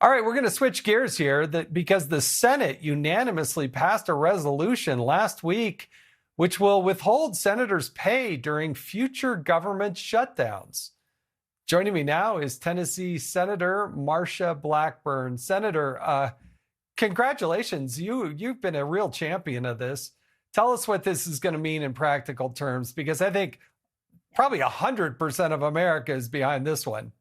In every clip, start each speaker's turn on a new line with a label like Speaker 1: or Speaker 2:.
Speaker 1: All right, we're going to switch gears here because the Senate unanimously passed a resolution last week which will withhold senators' pay during future government shutdowns. Joining me now is Tennessee Senator Marsha Blackburn. Senator, congratulations. You've been a real champion of this. Tell us what this is going to mean in practical terms, because I think probably 100% of America is behind this one.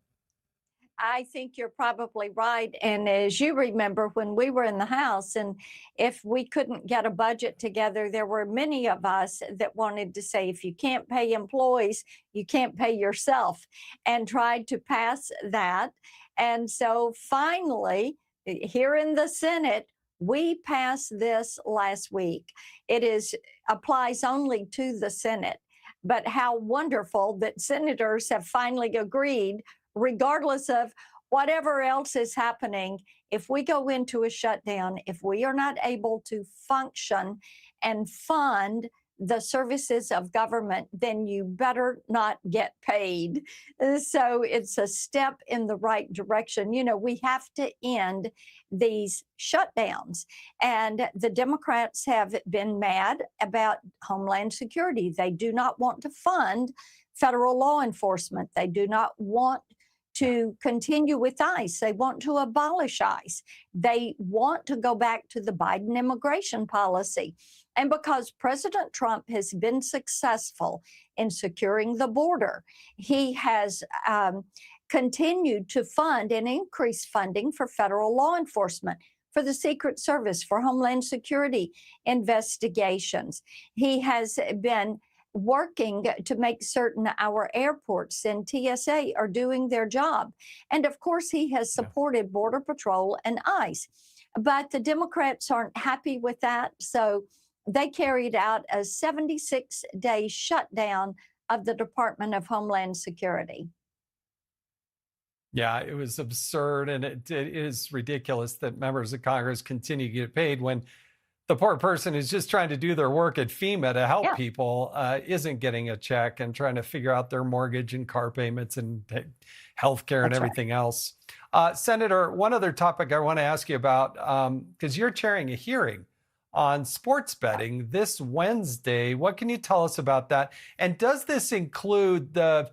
Speaker 2: I think you're probably right. And as you remember, when we were in the House, and if we couldn't get a budget together, there were many of us that wanted to say, if you can't pay employees, you can't pay yourself, and tried to pass that. And so finally, here in the Senate, we passed this last week. Applies only to the Senate. But how wonderful that senators have finally agreed, regardless of whatever else is happening. If we go into a shutdown, if we are not able to function and fund the services of government, then you better not get paid. So it's a step in the right direction. You know, we have to end these shutdowns. And the Democrats have been mad about Homeland Security. They do not want to fund federal law enforcement. They do not want to continue with ICE. They want to abolish ICE. They want to go back to the Biden immigration policy. And because President Trump has been successful in securing the border, he has continued to fund and increase funding for federal law enforcement, for the Secret Service, for Homeland Security investigations. He has been working to make certain our airports and TSA are doing their job. And of course, he has supported Border Patrol and ICE. But the Democrats aren't happy with that. So they carried out a 76-day shutdown of the Department of Homeland Security.
Speaker 1: Yeah, it was absurd. And it is ridiculous that members of Congress continue to get paid when the poor person who's just trying to do their work at FEMA to help people isn't getting a check and trying to figure out their mortgage and car payments and health care and everything else. Senator, one other topic I want to ask you about, because you're chairing a hearing on sports betting this Wednesday. What can you tell us about that? And does this include the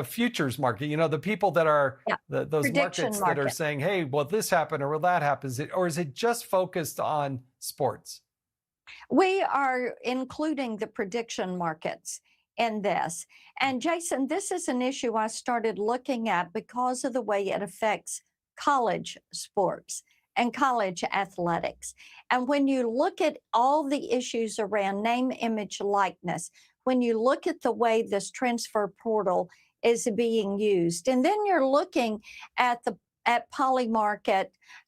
Speaker 1: futures market, you know, the people that are those markets that are saying, hey, well, this happened or well, that happens, or is it just focused on sports?
Speaker 2: We are including the prediction markets in this. And Jason, this is an issue I started looking at because of the way it affects college sports and college athletics. And when you look at all the issues around name, image, likeness, when you look at the way this transfer portal is being used, and then you're looking at Polymarket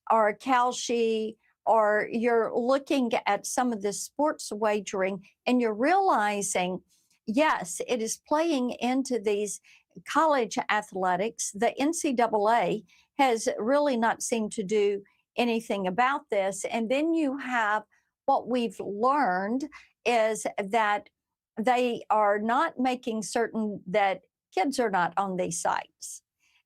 Speaker 2: or Kalshi, or you're looking at some of the sports wagering, and you're realizing, yes, it is playing into these college athletics. The NCAA has really not seemed to do anything about this. And then you have what we've learned is that they are not making certain that kids are not on these sites.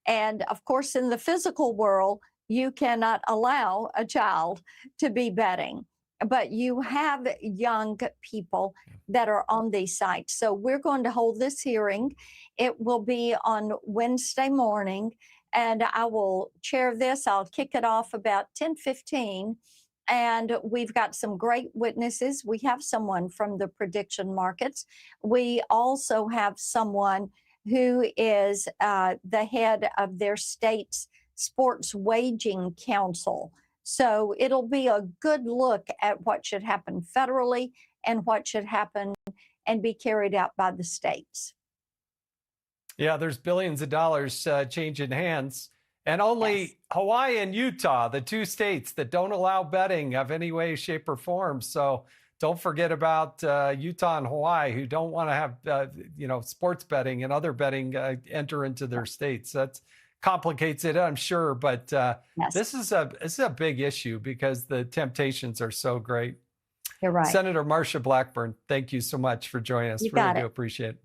Speaker 2: And of course, in the physical world, you cannot allow a child to be betting, but you have young people that are on these sites. So we're going to hold this hearing. It will be on Wednesday morning, and I will chair this. I'll kick it off about 10:15. And we've got some great witnesses. We have someone from the prediction markets. We also have someone who is the head of their state's sports waging council. So it'll be a good look at what should happen federally and what should happen and be carried out by the states.
Speaker 1: Yeah, there's billions of dollars changing hands. And only Hawaii and Utah, the two states that don't allow betting of any way, shape, or form. So don't forget about Utah and Hawaii, who don't want to have sports betting and other betting enter into their states. That complicates it, I'm sure. But this is a big issue because the temptations are so great.
Speaker 2: You're right.
Speaker 1: Senator Marsha Blackburn, thank you so much for joining us. Really do appreciate it.